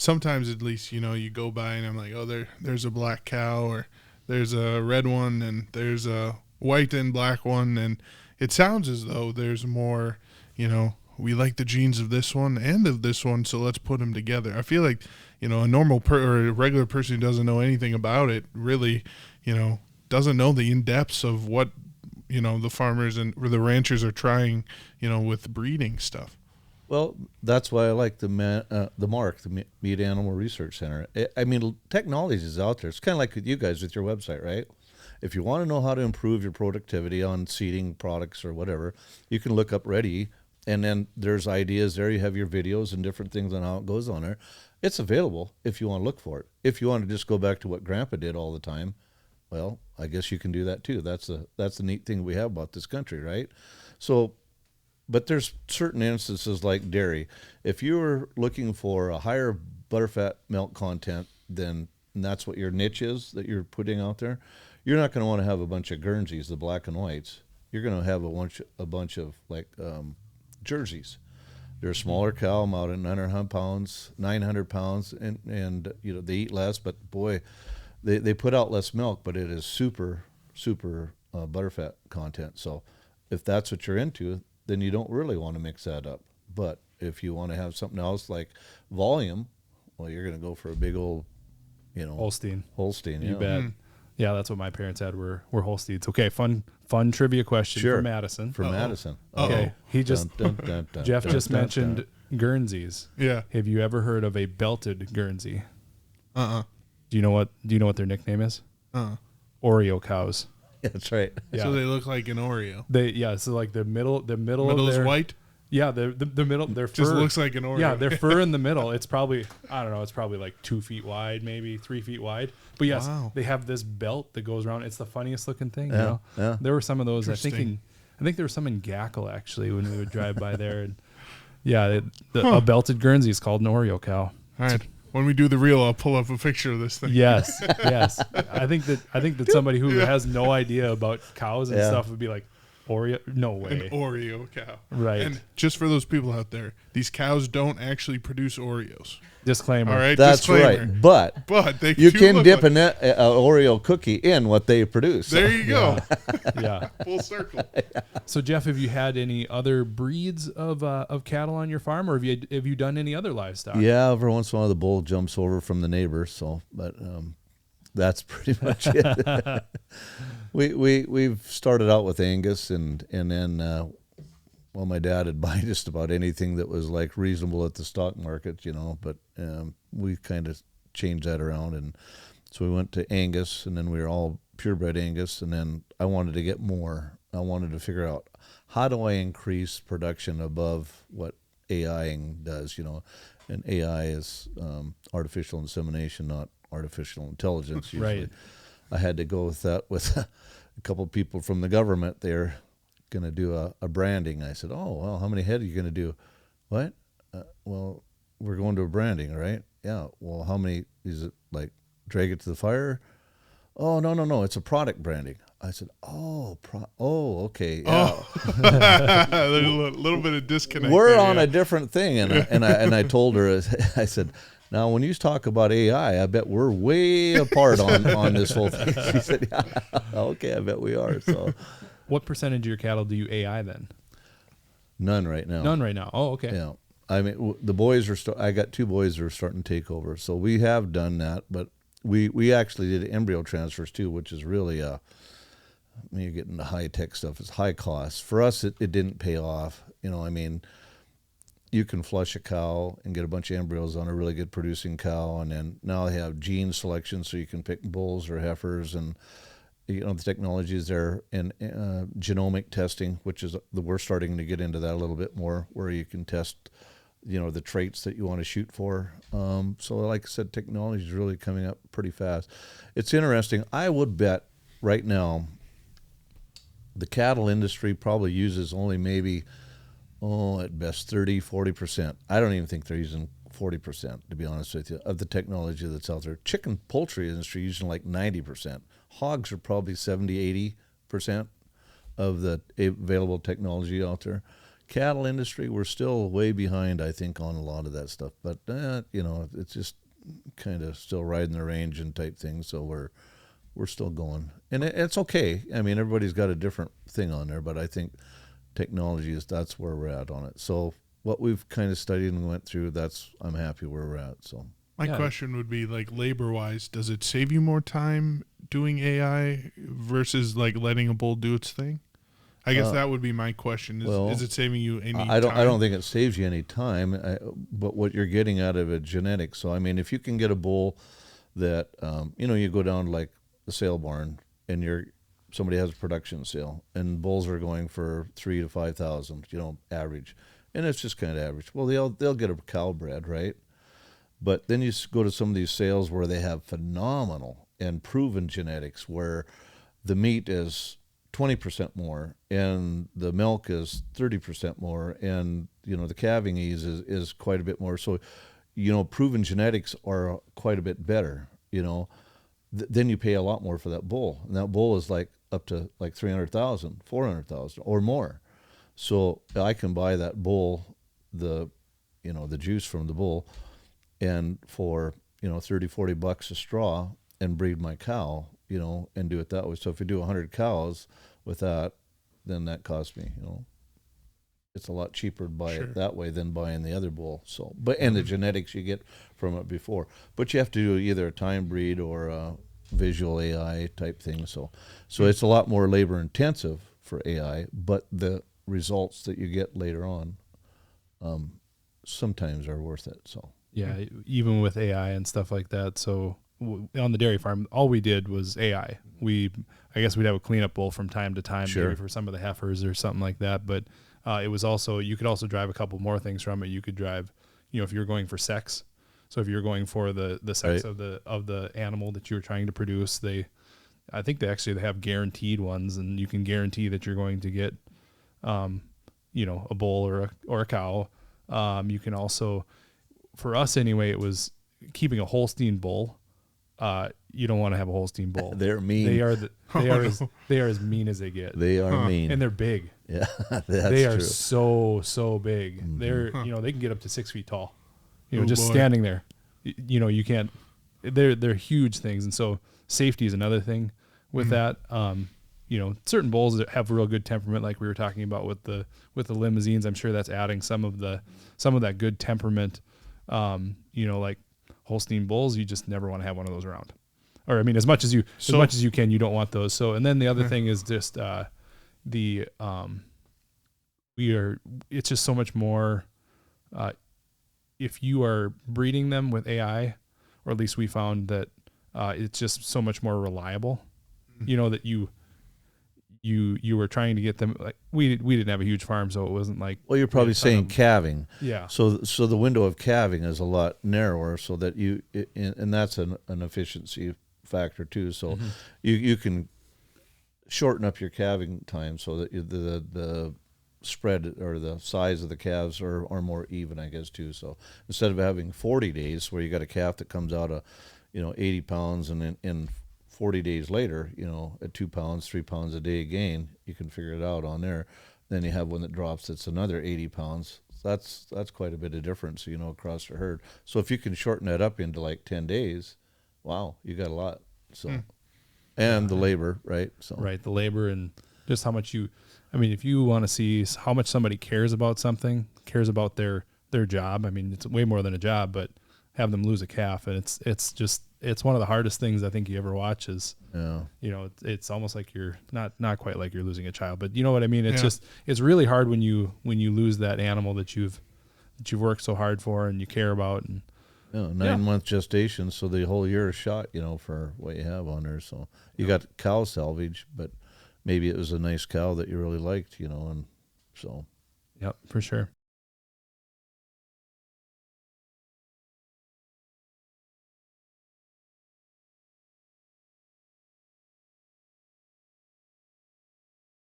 sometimes at least, you go by and I'm like, oh, there's a black cow, or there's a red one, and there's a white and black one, and it sounds as though there's more, we like the genes of this one and of this one, so let's put them together. I feel like, a normal or a regular person who doesn't know anything about it really, doesn't know the in-depths of what, the farmers or the ranchers are trying, with breeding stuff. Well, that's why I like the MARC, the Meat Animal Research Center. Technology is out there. It's kind of like with you guys with your website, right? If you want to know how to improve your productivity on seeding products or whatever, you can look up Ready, and then there's ideas there. You have your videos and different things on how it goes on there. It's available if you want to look for it. If you want to just go back to what Grandpa did all the time, well, I guess you can do that too. That's the neat thing we have about this country, right? So, but there's certain instances like dairy. If you're looking for a higher butterfat milk content, then that's what your niche is that you're putting out there. You're not going to want to have a bunch of Guernseys, the black and whites. You're going to have a bunch of like Jerseys. They're a smaller cow, about 900 pounds, and they eat less, but boy, they put out less milk, but it is super butterfat content. So if that's what you're into, then you don't really want to mix that up. But if you want to have something else like volume, well, you're going to go for a big old, Holstein. You bet. Yeah, that's what my parents had were Holsteins. Okay, fun trivia question for Madison. Madison. Okay, Jeff just mentioned Guernseys. Yeah. Have you ever heard of a belted Guernsey? Uh-uh. Do you know what their nickname is? Oreo cows. Yeah, that's right. Yeah. So they look like an Oreo. So like the middle is white. Yeah, the middle, their fur just looks like an Oreo. Yeah, their fur in the middle. It's probably, I don't know, it's probably like 2 feet wide, maybe 3 feet wide. But yes, They have this belt that goes around. It's the funniest looking thing. Yeah, yeah. There were some of those. I think there were some in Gackle actually when we would drive by there. And yeah, a belted Guernsey is called an Oreo cow. All right. When we do the reel, I'll pull up a picture of this thing. Yes. I think that somebody who has no idea about cows and stuff would be like, Oreo? No way. An Oreo cow. Right. And just for those people out there, these cows don't actually produce Oreos. Disclaimer. All right. That's disclaimer. right. But you can dip an Oreo cookie in what they produce. There you go. Yeah. Full circle. So Jeff, have you had any other breeds of cattle on your farm, or have you done any other livestock? Yeah, every once in a while the bull jumps over from the neighbor. So, but that's pretty much it. We've started out with Angus, and then my dad would buy just about anything that was like reasonable at the stock market, but we kind of changed that around, and so we went to Angus, and then we were all purebred Angus, and then I wanted to get more. I wanted to figure out, how do I increase production above what AIing does, and AI is artificial insemination, not artificial intelligence usually. Right. I had to go with that with a couple people from the government. They're going to do a branding. I said, oh, well, how many head are you going to do? What? Well, we're going to a branding, right? Yeah. Well, how many? Is it like drag it to the fire? Oh, no. It's a product branding. I said, okay. Yeah. Oh. There's a little bit of disconnect. We're on a different thing. And I told her, I said, now, when you talk about AI, I bet we're way apart on this whole thing. She said, yeah, okay, I bet we are. So, what percentage of your cattle do you AI then? None right now. None right now. Oh, okay. Yeah. I mean, the boys are I got 2 boys that are starting to take over. So we have done that, but we actually did embryo transfers too, which is really when you get into high-tech stuff, it's high cost. For us, it didn't pay off. You can flush a cow and get a bunch of embryos on a really good producing cow, and then now they have gene selection, so you can pick bulls or heifers, and the technology is there, and genomic testing, which is we're starting to get into that a little bit more, where you can test, the traits that you want to shoot for. So like I said, technology is really coming up pretty fast. It's interesting. I would bet right now the cattle industry probably uses only maybe at best 30-40%. I don't even think they're using 40%, to be honest with you, of the technology that's out there. Chicken poultry industry using like 90%. Hogs are probably 70-80% of the available technology out there. Cattle industry, we're still way behind, I think, on a lot of that stuff. But it's just kind of still riding the range and type thing. So we're still going, and it's okay. I mean, everybody's got a different thing on there, but I think technology that's where we're at on it. So what we've kind of studied and went through, I'm happy where we're at. So my question would be, like, labor-wise, does it save you more time doing AI versus like letting a bull do its thing? I guess that would be my question. Is it saving you any time? I don't think it saves you any time, but what you're getting out of it, genetics. So, I mean, if you can get a bull that, you go down to like the sale barn and somebody has a production sale and bulls are going for 3,000 to 5,000, average. And it's just kind of average. Well, they'll get a cow bred, right? But then you go to some of these sales where they have phenomenal and proven genetics where the meat is 20% more and the milk is 30% more, and the calving ease is quite a bit more. So proven genetics are quite a bit better. Then you pay a lot more for that bull, and that bull is like up to like 300,000, 400,000 or more. So I can buy that bull, the juice from the bull, and for $30-40 a straw, and breed my cow, and do it that way. So if you do 100 cows with that, then that costs me, it's a lot cheaper to buy it that way than buying the other bull. So, and the genetics you get from it before, but you have to do either a time breed or a visual AI type thing. So it's a lot more labor intensive for AI, but the results that you get later on, sometimes are worth it. So yeah, even with AI and stuff like that. So on the dairy farm, all we did was AI. I guess we'd have a cleanup bull from time to time, maybe for some of the heifers or something like that. But it was also, you could also drive a couple more things from it. You could drive, if you're going for sex. So if you're going for the sex of the animal that you're trying to produce, I think they have guaranteed ones, and you can guarantee that you're going to get, a bull or a cow. You can also, for us anyway, it was keeping a Holstein bull. You don't want to have a Holstein bull. They're mean. They are as mean as they get. They are mean, and they're big. Yeah, they are true. so big. Mm-hmm. They're they can get up to 6 feet tall. Standing there. You can't. They're huge things, and so safety is another thing with that. Certain bulls that have real good temperament, like we were talking about with the limousines. I'm sure that's adding some of that good temperament. Like Holstein bulls, you just never want to have one of those around. Or I mean, as much as you can, you don't want those. So, and then the other thing is just it's just so much more. If you are breeding them with AI, or at least we found that it's just so much more reliable. That you were trying to get them, like we didn't have a huge farm, so it wasn't like. Well, you're probably saying calving. Yeah. So the window of calving is a lot narrower, so that and that's an efficiency factor too. So you can shorten up your calving time so that the spread or the size of the calves are more even, I guess, too. So instead of having 40 days where you got a calf that comes out of 80 pounds, and then in 40 days later, at 2 pounds, 3 pounds a day gain, you can figure it out on there. Then you have one that drops that's another 80 pounds. That's quite a bit of difference, across the herd. So if you can shorten that up into like 10 days, wow, you got a lot. So, and the labor, right? So right, the labor, and just how much if you want to see how much somebody cares about something, cares about their job. I mean, it's way more than a job, but have them lose a calf, and it's one of the hardest things I think you ever watch is, it's almost like you're not quite like you're losing a child, but you know what I mean? It's it's really hard when you lose that animal that you've worked so hard for and you care about. And 9-month gestation. So the whole year is shot, for what you have on there. So you got cow salvage, but maybe it was a nice cow that you really liked, and so. Yep, for sure.